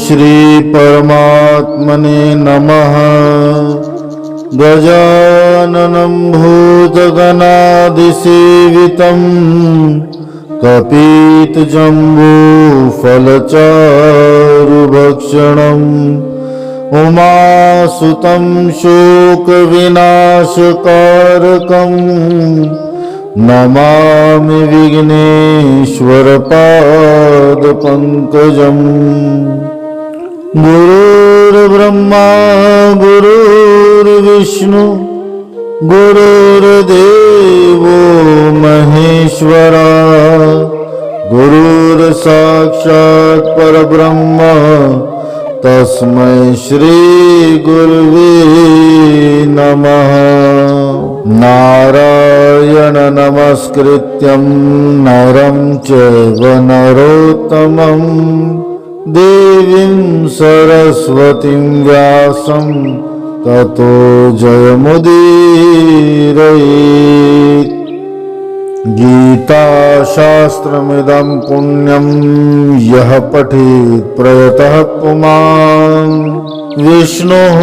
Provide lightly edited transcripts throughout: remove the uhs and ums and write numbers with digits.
श्री परमात्मने नमः। गजाननं भूतगणादिसेवितं कपितजम्बूफलचारुभक्षणम् उमासुतं शोकविनाशकारकं नमामि विघ्नेश्वरपादपङ्कजम्। गुरुर्ब्रह्मा गुरुर्विष्णु गुरुर्देवो महेश्वरा गुरुर्साक्षात् परब्रह्म तस्मै श्री गुरुवे नमः। नारायण नमस्कृत्यं नरं चैव नरोत्तमं देवीं सरस्वतीं व्यासं ततो जयमुदीरयेत्। गीता शास्त्रमिदं पुण्यं यः पठेत् प्रयतः पुमान् विष्णोः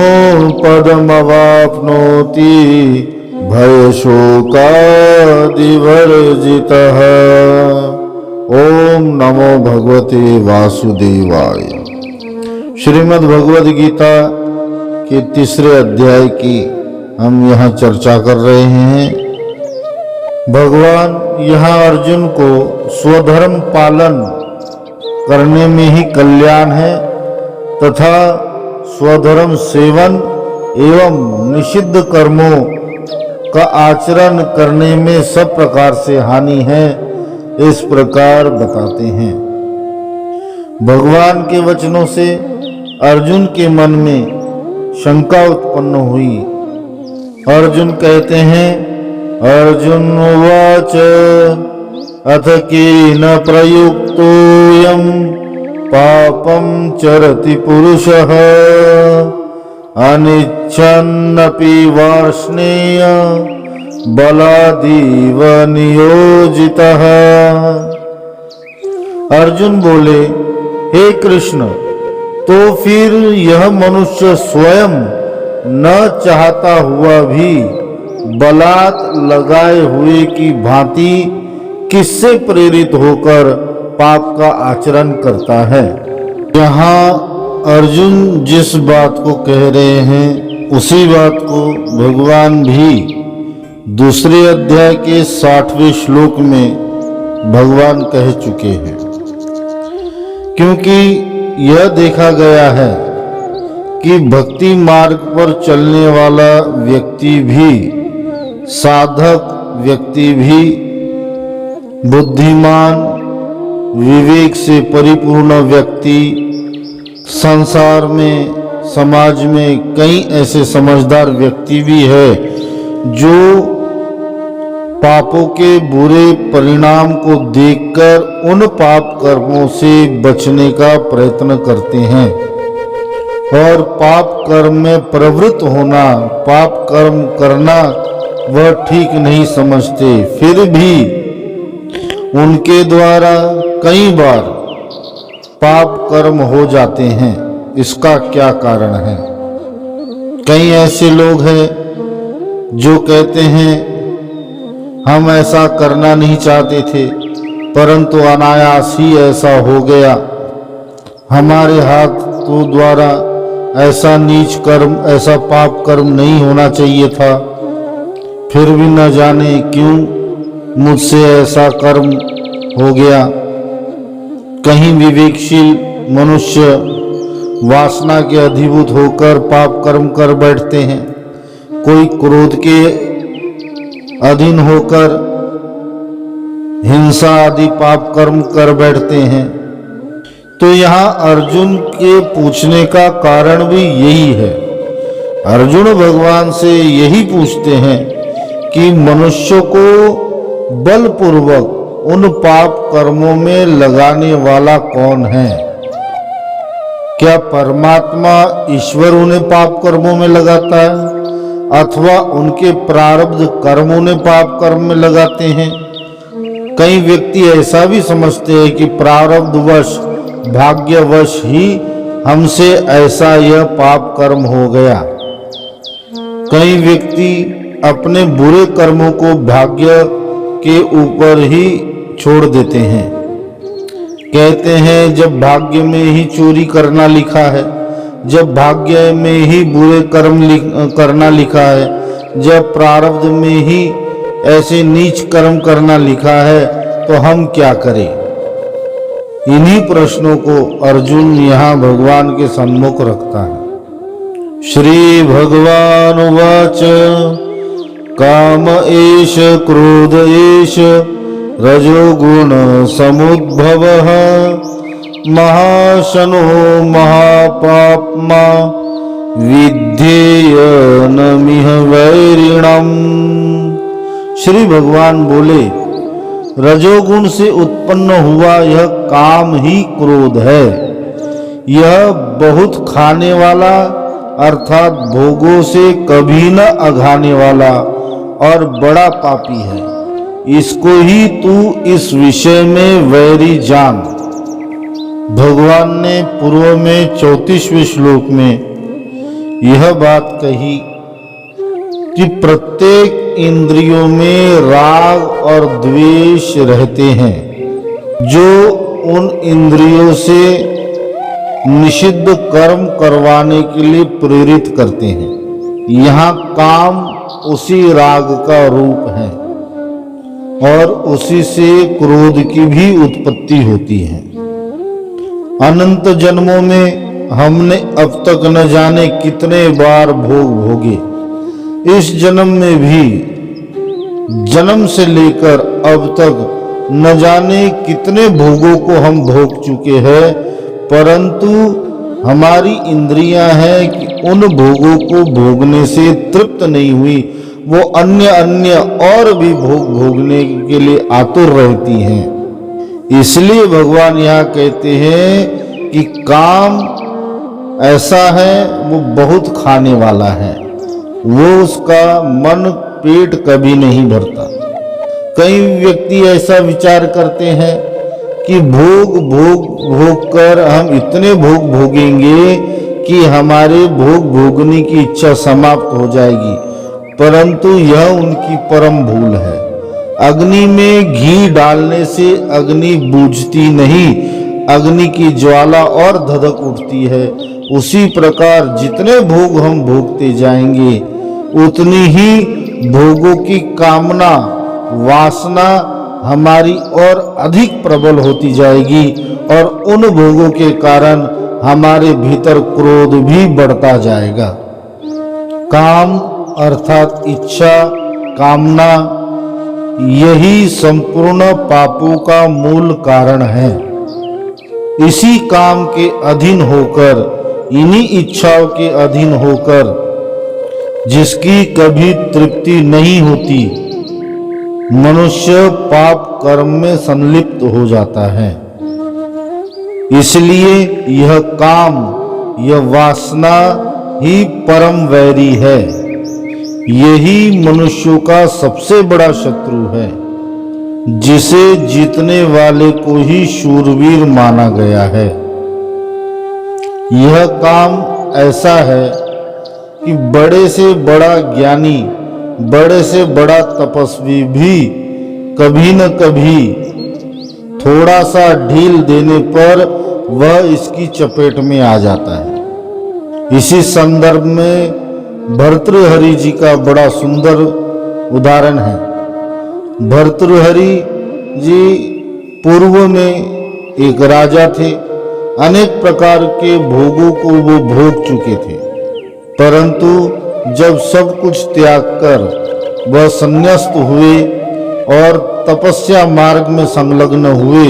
पदमवाप्नोति भयशोकादिवर्जितः। ओम नमो भगवते वासुदेवाय। श्रीमद् भगवद गीता के तीसरे अध्याय की हम यहाँ चर्चा कर रहे हैं। भगवान यहाँ अर्जुन को स्वधर्म पालन करने में ही कल्याण है तथा स्वधर्म सेवन एवं निषिद्ध कर्मों का आचरण करने में सब प्रकार से हानि है, इस प्रकार बताते हैं। भगवान के वचनों से अर्जुन के मन में शंका उत्पन्न हुई। अर्जुन कहते हैं, अर्जुन उवाच अथ कीन प्रयुक्तोऽयं पापं चरति पुरुषः अनिच्छन्नपि वार्ष्णेय बलादीव नियोजितः। अर्जुन बोले, हे कृष्ण, तो फिर यह मनुष्य स्वयं न चाहता हुआ भी बलात् लगाए हुए की भांति किससे प्रेरित होकर पाप का आचरण करता है। यहाँ अर्जुन जिस बात को कह रहे हैं उसी बात को भगवान भी दूसरे अध्याय के 60वें श्लोक में भगवान कह चुके हैं। क्योंकि यह देखा गया है कि भक्ति मार्ग पर चलने वाला व्यक्ति भी, साधक व्यक्ति भी, बुद्धिमान विवेक से परिपूर्ण व्यक्ति, संसार में समाज में कई ऐसे समझदार व्यक्ति भी है जो पापों के बुरे परिणाम को देखकर उन पाप कर्मों से बचने का प्रयत्न करते हैं और पाप कर्म में प्रवृत्त होना, पाप कर्म करना वह ठीक नहीं समझते, फिर भी उनके द्वारा कई बार पाप कर्म हो जाते हैं। इसका क्या कारण है? कई ऐसे लोग हैं जो कहते हैं हम ऐसा करना नहीं चाहते थे परंतु अनायास ही ऐसा हो गया, हमारे हाथों द्वारा ऐसा नीच कर्म, ऐसा पाप कर्म नहीं होना चाहिए था, फिर भी न जाने क्यों मुझसे ऐसा कर्म हो गया। कहीं विवेकशील मनुष्य वासना के अधीभूत होकर पाप कर्म कर बैठते हैं, कोई क्रोध के अधीन होकर हिंसा आदि पाप कर्म कर बैठते हैं। तो यहाँ अर्जुन के पूछने का कारण भी यही है। अर्जुन भगवान से यही पूछते हैं कि मनुष्य को बलपूर्वक उन पाप कर्मों में लगाने वाला कौन है? क्या परमात्मा ईश्वर उन्हें पाप कर्मों में लगाता है अथवा उनके प्रारब्ध कर्म उन्हें पाप कर्म में लगाते हैं? कई व्यक्ति ऐसा भी समझते हैं कि प्रारब्धवश भाग्यवश ही हमसे ऐसा यह पाप कर्म हो गया। कई व्यक्ति अपने बुरे कर्मों को भाग्य के ऊपर ही छोड़ देते हैं। कहते हैं जब भाग्य में ही चोरी करना लिखा है, जब भाग्य में ही बुरे कर्म करना लिखा है, जब प्रारब्ध में ही ऐसे नीच कर्म करना लिखा है, तो हम क्या करें। इन्हीं प्रश्नों को अर्जुन यहाँ भगवान के सम्मुख रखता है। श्री भगवान उवाच काम एष क्रोध एष रजोगुण समुद्भवः महाशनो महापाप्मा विद्धेय नमिह वैरिणम्। श्री भगवान बोले, रजोगुण से उत्पन्न हुआ यह काम ही क्रोध है। यह बहुत खाने वाला अर्थात भोगों से कभी न अघाने वाला और बड़ा पापी है। इसको ही तू इस विषय में वैरी जान। भगवान ने पूर्व में 34वें श्लोक में यह बात कही कि प्रत्येक इंद्रियों में राग और द्वेष रहते हैं, जो उन इंद्रियों से निषिद्ध कर्म करवाने के लिए प्रेरित करते हैं। यहाँ काम उसी राग का रूप है और उसी से क्रोध की भी उत्पत्ति होती है। अनंत जन्मों में हमने अब तक न जाने कितने बार भोग भोगे। इस जन्म में भी जन्म से लेकर अब तक न जाने कितने भोगों को हम भोग चुके हैं, परंतु हमारी इंद्रियां हैं कि उन भोगों को भोगने से तृप्त नहीं हुई, वो अन्य अन्य और भी भोग भोगने के लिए आतुर रहती हैं। इसलिए भगवान यहाँ कहते हैं कि काम ऐसा है, वो बहुत खाने वाला है, वो उसका मन पेट कभी नहीं भरता। कई व्यक्ति ऐसा विचार करते हैं कि भोग कर हम इतने भोग भोगेंगे कि हमारे भोग भोगने की इच्छा समाप्त हो जाएगी, परंतु यह उनकी परम भूल है। अग्नि में घी डालने से अग्नि बूझती नहीं, अग्नि की ज्वाला और धधक उठती है। उसी प्रकार जितने भोग हम भोगते जाएंगे, उतनी ही भोगों की कामना वासना हमारी और अधिक प्रबल होती जाएगी और उन भोगों के कारण हमारे भीतर क्रोध भी बढ़ता जाएगा। काम अर्थात इच्छा, कामना, यही संपूर्ण पापों का मूल कारण है। इसी काम के अधीन होकर, इन्हीं इच्छाओं के अधीन होकर जिसकी कभी तृप्ति नहीं होती, मनुष्य पाप कर्म में संलिप्त हो जाता है। इसलिए यह काम, यह वासना ही परम वैरी है। यही मनुष्यों का सबसे बड़ा शत्रु है, जिसे जीतने वाले को ही शूरवीर माना गया है। यह काम ऐसा है कि बड़े से बड़ा ज्ञानी, बड़े से बड़ा तपस्वी भी कभी न कभी थोड़ा सा ढील देने पर वह इसकी चपेट में आ जाता है। इसी संदर्भ में भर्तृहरि जी का बड़ा सुंदर उदाहरण है। भर्तृहरि जी पूर्व में एक राजा थे। अनेक प्रकार के भोगों को वो भोग चुके थे, परंतु जब सब कुछ त्याग कर वह संन्यास्त हुए और तपस्या मार्ग में संलग्न हुए,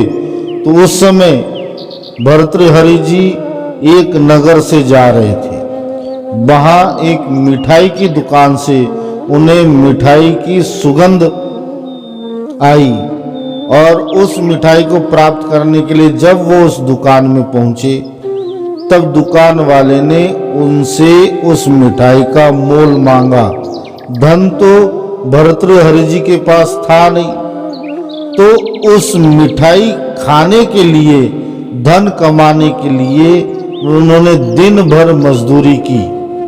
तो उस समय भर्तृहरि जी एक नगर से जा रहे थे। वहाँ एक मिठाई की दुकान से उन्हें मिठाई की सुगंध आई और उस मिठाई को प्राप्त करने के लिए जब वो उस दुकान में पहुंचे, तब दुकान वाले ने उनसे उस मिठाई का मोल मांगा। धन तो भर्तृहरि जी के पास था नहीं, तो उस मिठाई खाने के लिए, धन कमाने के लिए उन्होंने दिन भर मजदूरी की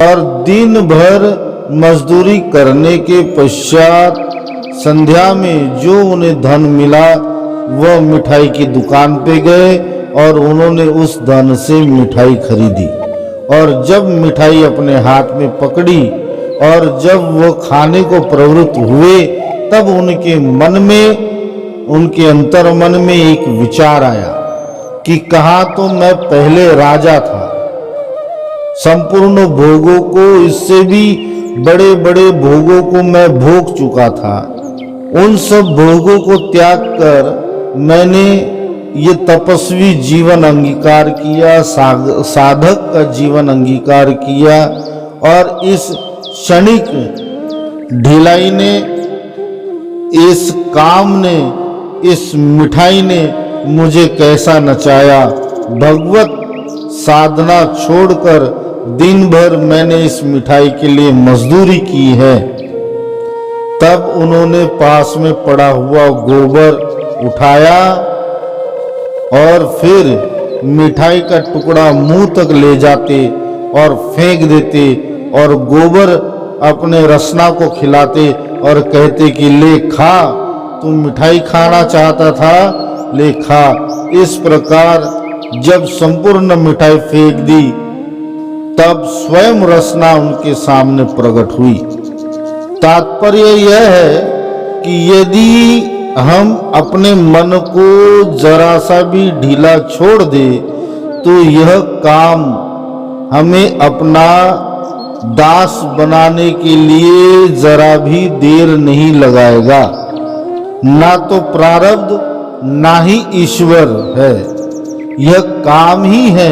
और दिन भर मजदूरी करने के पश्चात संध्या में जो उन्हें धन मिला वह मिठाई की दुकान पे गए और उन्होंने उस धन से मिठाई खरीदी। और जब मिठाई अपने हाथ में पकड़ी और जब वो खाने को प्रवृत्त हुए, तब उनके मन में, उनके अंतर मन में एक विचार आया कि कहाँ तो मैं पहले राजा था, संपूर्ण भोगों को, इससे भी बड़े बड़े भोगों को मैं भोग चुका था। उन सब भोगों को त्याग कर मैंने ये तपस्वी जीवन अंगीकार किया, साधक का जीवन अंगीकार किया। और इस क्षणिक ढिलाई ने, इस काम ने, इस मिठाई ने मुझे कैसा नचाया। भगवत साधना छोड़कर दिन भर मैंने इस मिठाई के लिए मजदूरी की है। तब उन्होंने पास में पड़ा हुआ गोबर उठाया और फिर मिठाई का टुकड़ा मुंह तक ले जाते और फेंक देते और गोबर अपने रसना को खिलाते और कहते कि ले खा, तू मिठाई खाना चाहता था, ले खा। इस प्रकार जब संपूर्ण मिठाई फेंक दी, तब स्वयं रसना उनके सामने प्रकट हुई। तात्पर्य यह है कि यदि हम अपने मन को जरा सा भी ढीला छोड़ दे तो यह काम हमें अपना दास बनाने के लिए जरा भी देर नहीं लगाएगा। ना तो प्रारब्ध ना ही ईश्वर है, यह काम ही है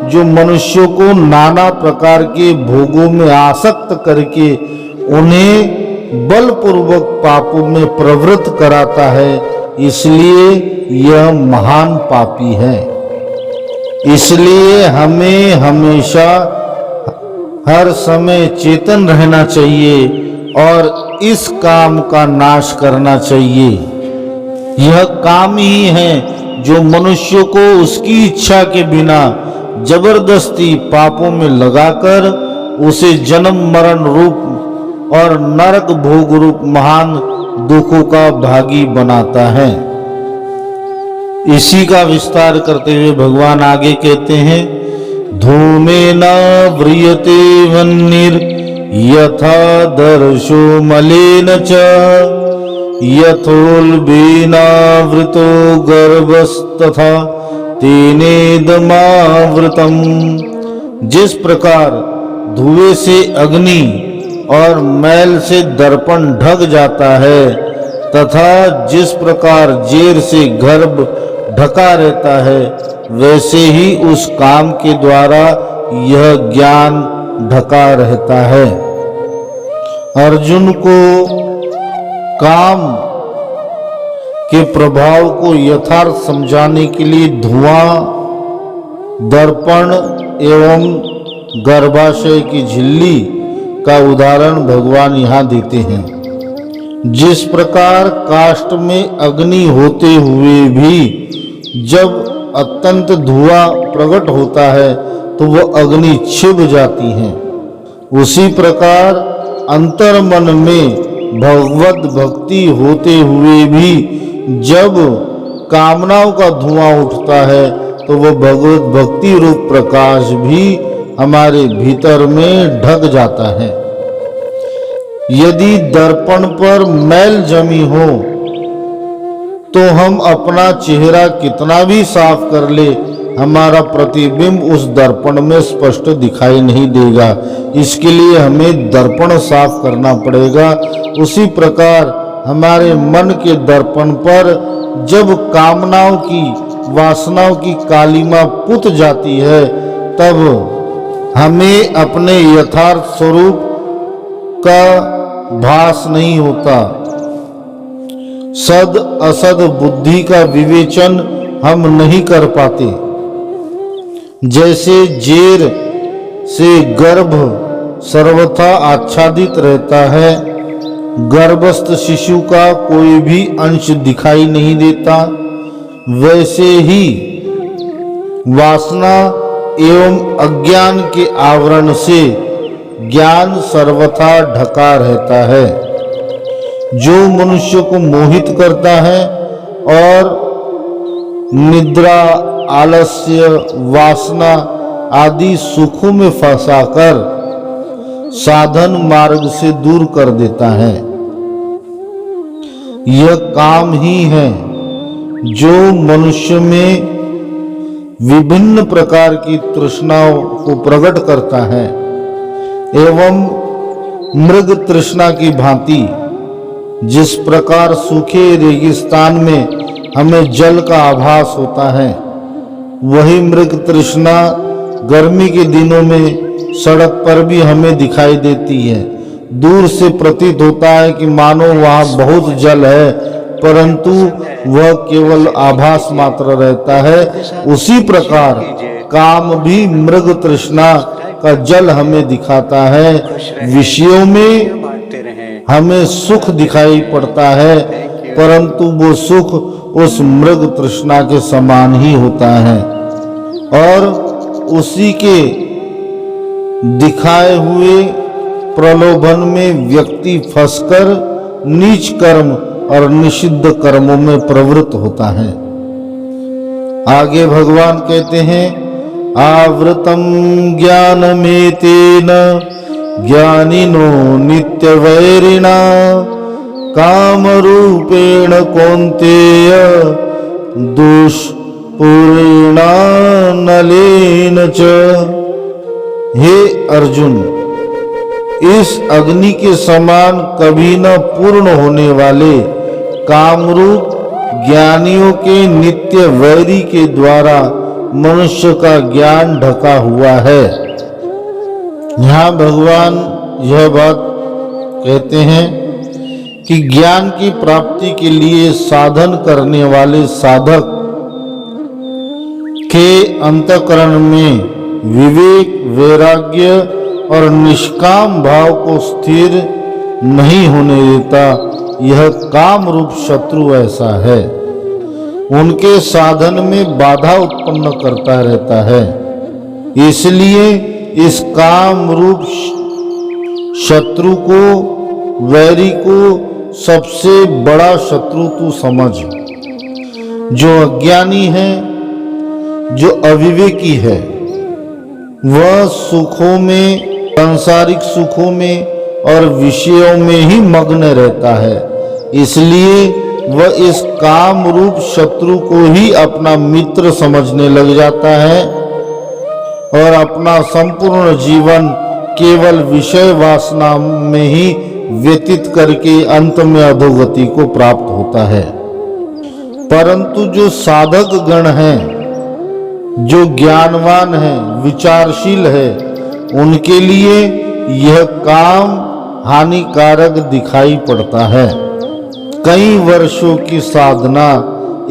जो मनुष्यों को नाना प्रकार के भोगों में आसक्त करके उन्हें बलपूर्वक पापों में प्रवृत्त कराता है। इसलिए यह महान पापी है। इसलिए हमें हमेशा हर समय चेतन रहना चाहिए और इस काम का नाश करना चाहिए। यह काम ही है जो मनुष्य को उसकी इच्छा के बिना जबरदस्ती पापों में लगाकर उसे जन्म मरण रूप और नरक भोग रूप महान दुखों का भागी बनाता है। इसी का विस्तार करते हुए भगवान आगे कहते हैं, धूमेन व्रियते वह्निर् यथा दर्शो मलेन च यथोल्बेनावृतो गर्भस्तथा तेनेदमावृतम्। जिस प्रकार धुएं से अग्नि और मैल से दर्पण ढक जाता है तथा जिस प्रकार जेर से गर्भ ढका रहता है, वैसे ही उस काम के द्वारा यह ज्ञान ढका रहता है। अर्जुन को काम के प्रभाव को यथार्थ समझाने के लिए धुआं, दर्पण एवं गर्भाशय की झिल्ली का उदाहरण भगवान यहाँ देते हैं। जिस प्रकार काष्ठ में अग्नि होते हुए भी जब अत्यंत धुआं प्रकट होता है तो वह अग्नि छिप जाती है, उसी प्रकार अंतर मन में भगवत भक्ति होते हुए भी जब कामनाओं का धुआं उठता है तो वह भगवत भक्ति रूप प्रकाश भी हमारे भीतर में ढक जाता है। यदि दर्पण पर मैल जमी हो तो हम अपना चेहरा कितना भी साफ कर ले, हमारा प्रतिबिंब उस दर्पण में स्पष्ट दिखाई नहीं देगा। इसके लिए हमें दर्पण साफ करना पड़ेगा। उसी प्रकार हमारे मन के दर्पण पर जब कामनाओं की, वासनाओं की कालिमा पुत जाती है, तब हमें अपने यथार्थ स्वरूप का भास नहीं होता। सद असद बुद्धि का विवेचन हम नहीं कर पाते। जैसे जेर से गर्भ सर्वथा आच्छादित रहता है, गर्भस्थ शिशु का कोई भी अंश दिखाई नहीं देता, वैसे ही वासना एवं अज्ञान के आवरण से ज्ञान सर्वथा ढका रहता है, जो मनुष्य को मोहित करता है और निद्रा, आलस्य, वासना आदि सुखों में फंसाकर साधन मार्ग से दूर कर देता है। यह काम ही है जो मनुष्य में विभिन्न प्रकार की तृष्णाओं को प्रकट करता है एवं मृग तृष्णा की भांति जिस प्रकार सूखे रेगिस्तान में हमें जल का आभास होता है, वही मृग तृष्णा गर्मी के दिनों में सड़क पर भी हमें दिखाई देती है। दूर से प्रतीत होता है कि मानो वहाँ बहुत जल है, परंतु वह केवल आभास मात्र रहता है। उसी प्रकार काम भी मृग तृष्णा का जल हमें दिखाता है। विषयों में हमें सुख दिखाई पड़ता है, परंतु वो सुख उस मृग तृष्णा के समान ही होता है और उसी के दिखाए हुए प्रलोभन में व्यक्ति फंसकर नीच कर्म और निषिद्ध कर्मों में प्रवृत्त होता है। आगे भगवान कहते हैं, आवृतम ज्ञानमेतेन ज्ञानिनो नित्यवैरिणा कामरूपेण कौन्तेय दुष्पूर्णानलेन च। हे अर्जुन, इस अग्नि के समान कभी न पूर्ण होने वाले कामरूप ज्ञानियों के नित्य वैरी के द्वारा मनुष्य का ज्ञान ढका हुआ है। यहाँ भगवान यह बात कहते हैं कि ज्ञान की प्राप्ति के लिए साधन करने वाले साधक के अंतःकरण में विवेक, वैराग्य और निष्काम भाव को स्थिर नहीं होने देता। यह काम रूप शत्रु ऐसा है, उनके साधन में बाधा उत्पन्न करता रहता है। इसलिए इस काम रूप शत्रु को, वैरी को सबसे बड़ा शत्रु तू समझ। जो अज्ञानी है, जो अविवेकी है, वह सुखों में, सांसारिक सुखों में और विषयों में ही मग्न रहता है। इसलिए वह इस काम रूप शत्रु को ही अपना मित्र समझने लग जाता है और अपना संपूर्ण जीवन केवल विषय वासना में ही व्यतीत करके अंत में अधोगति को प्राप्त होता है। परंतु जो साधक गण हैं, जो ज्ञानवान है, विचारशील है, उनके लिए यह काम हानिकारक दिखाई पड़ता है। कई वर्षों की साधना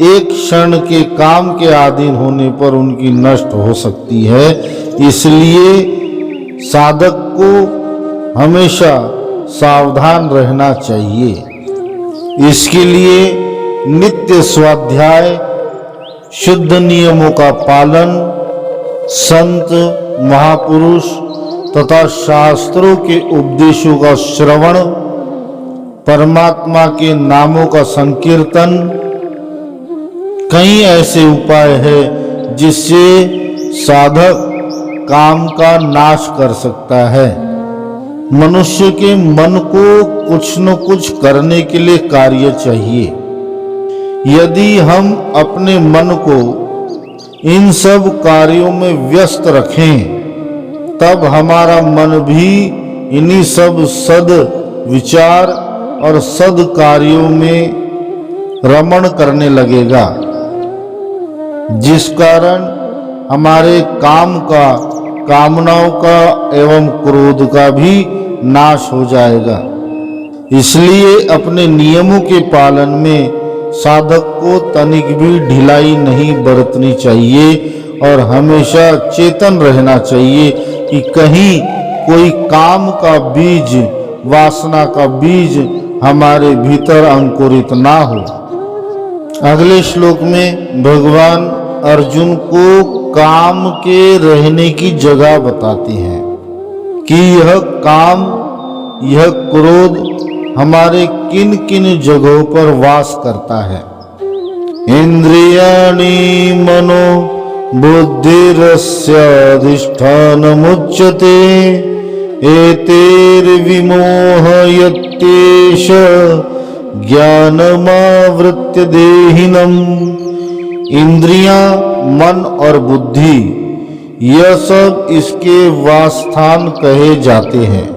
एक क्षण के काम के अधीन होने पर उनकी नष्ट हो सकती है। इसलिए साधक को हमेशा सावधान रहना चाहिए। इसके लिए नित्य स्वाध्याय, शुद्ध नियमों का पालन, संत, महापुरुष तथा शास्त्रों के उपदेशों का श्रवण, परमात्मा के नामों का संकीर्तन, कई ऐसे उपाय हैं जिससे साधक काम का नाश कर सकता है। मनुष्य के मन को कुछ न कुछ करने के लिए कार्य चाहिए। यदि हम अपने मन को इन सब कार्यों में व्यस्त रखें, तब हमारा मन भी इन्हीं सब सद विचार और सद कार्यों में रमण करने लगेगा, जिस कारण हमारे काम का, कामनाओं का एवं क्रोध का भी नाश हो जाएगा। इसलिए अपने नियमों के पालन में साधक को तनिक भी ढिलाई नहीं बरतनी चाहिए और हमेशा चेतन रहना चाहिए कि कहीं कोई काम का बीज, वासना का बीज हमारे भीतर अंकुरित ना हो। अगले श्लोक में भगवान अर्जुन को काम के रहने की जगह बताते हैं कि यह काम, यह क्रोध हमारे किन किन जगहों पर वास करता है। इंद्रियाणि मनो बुद्धिरस्य अधिष्ठानमुच्यते एतेर्विमोहयत्येष ज्ञानमावृत्य देहिनम्। इंद्रियां, मन और बुद्धि, यह सब इसके वासस्थान कहे जाते हैं।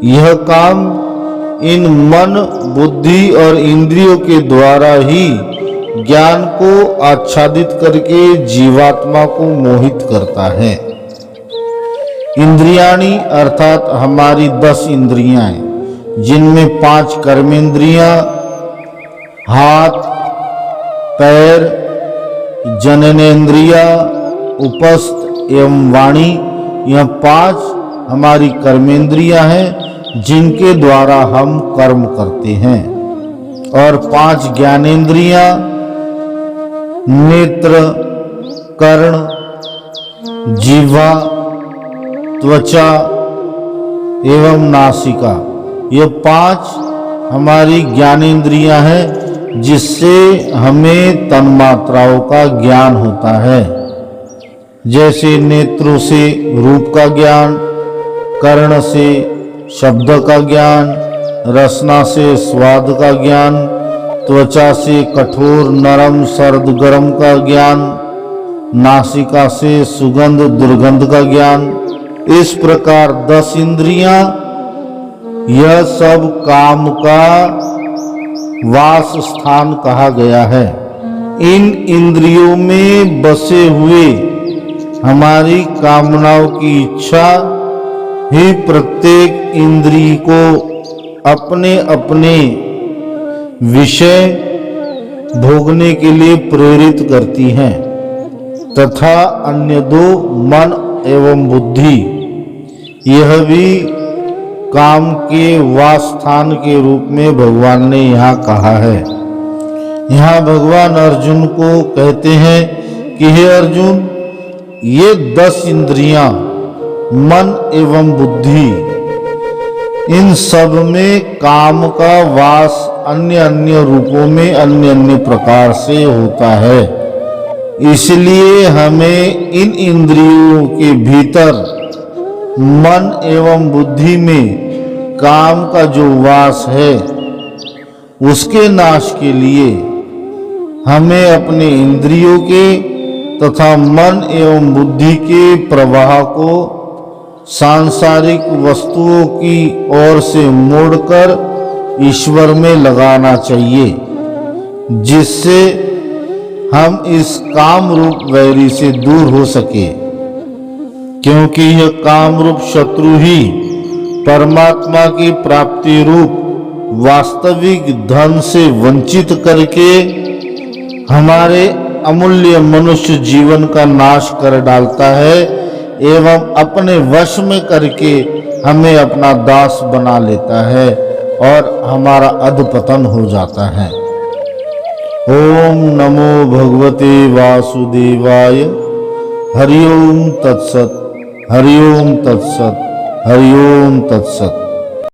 यह काम इन मन, बुद्धि और इंद्रियों के द्वारा ही ज्ञान को आच्छादित करके जीवात्मा को मोहित करता है। इंद्रियाणि अर्थात हमारी 10 इंद्रियां, जिनमें 5 कर्मेंद्रियां, हाथ, पैर, जननेन्द्रिया, उपस्थ एवं वाणी, यह 5 हमारी कर्मेंद्रियां हैं जिनके द्वारा हम कर्म करते हैं। और 5 ज्ञानेन्द्रियां, नेत्र, कर्ण, जीवा, त्वचा एवं नासिका, ये 5 हमारी ज्ञानेन्द्रियां हैं जिससे हमें तन्मात्राओं का ज्ञान होता है। जैसे नेत्रों से रूप का ज्ञान, कर्ण से शब्द का ज्ञान, रसना से स्वाद का ज्ञान, त्वचा से कठोर नरम सर्द गरम का ज्ञान, नासिका से सुगंध दुर्गंध का ज्ञान। इस प्रकार 10 इंद्रियां, यह सब काम का वास स्थान कहा गया है। इन इंद्रियों में बसे हुए हमारी कामनाओं की इच्छा ही प्रत्येक इंद्रिय को अपने अपने विषय भोगने के लिए प्रेरित करती हैं, तथा अन्य 2 मन एवं बुद्धि, यह भी काम के वासस्थान के रूप में भगवान ने यहाँ कहा है। यहाँ भगवान अर्जुन को कहते हैं कि हे अर्जुन, ये 10 इंद्रियां, मन एवं बुद्धि, इन सब में काम का वास अन्य अन्य रूपों में अन्य अन्य प्रकार से होता है। इसलिए हमें इन इंद्रियों के भीतर मन एवं बुद्धि में काम का जो वास है, उसके नाश के लिए हमें अपने इंद्रियों के तथा मन एवं बुद्धि के प्रवाह को सांसारिक वस्तुओं की ओर से मोड़कर ईश्वर में लगाना चाहिए, जिससे हम इस काम रूप वैरी से दूर हो सके। क्योंकि यह काम रूप शत्रु ही परमात्मा की प्राप्ति रूप वास्तविक धन से वंचित करके हमारे अमूल्य मनुष्य जीवन का नाश कर डालता है एवं अपने वश में करके हमें अपना दास बना लेता है और हमारा अधपतन हो जाता है। ओम नमो भगवते वासुदेवाय। हरि ओम तत्सत, हरि ओम तत्सत, हरि ओम तत्सत।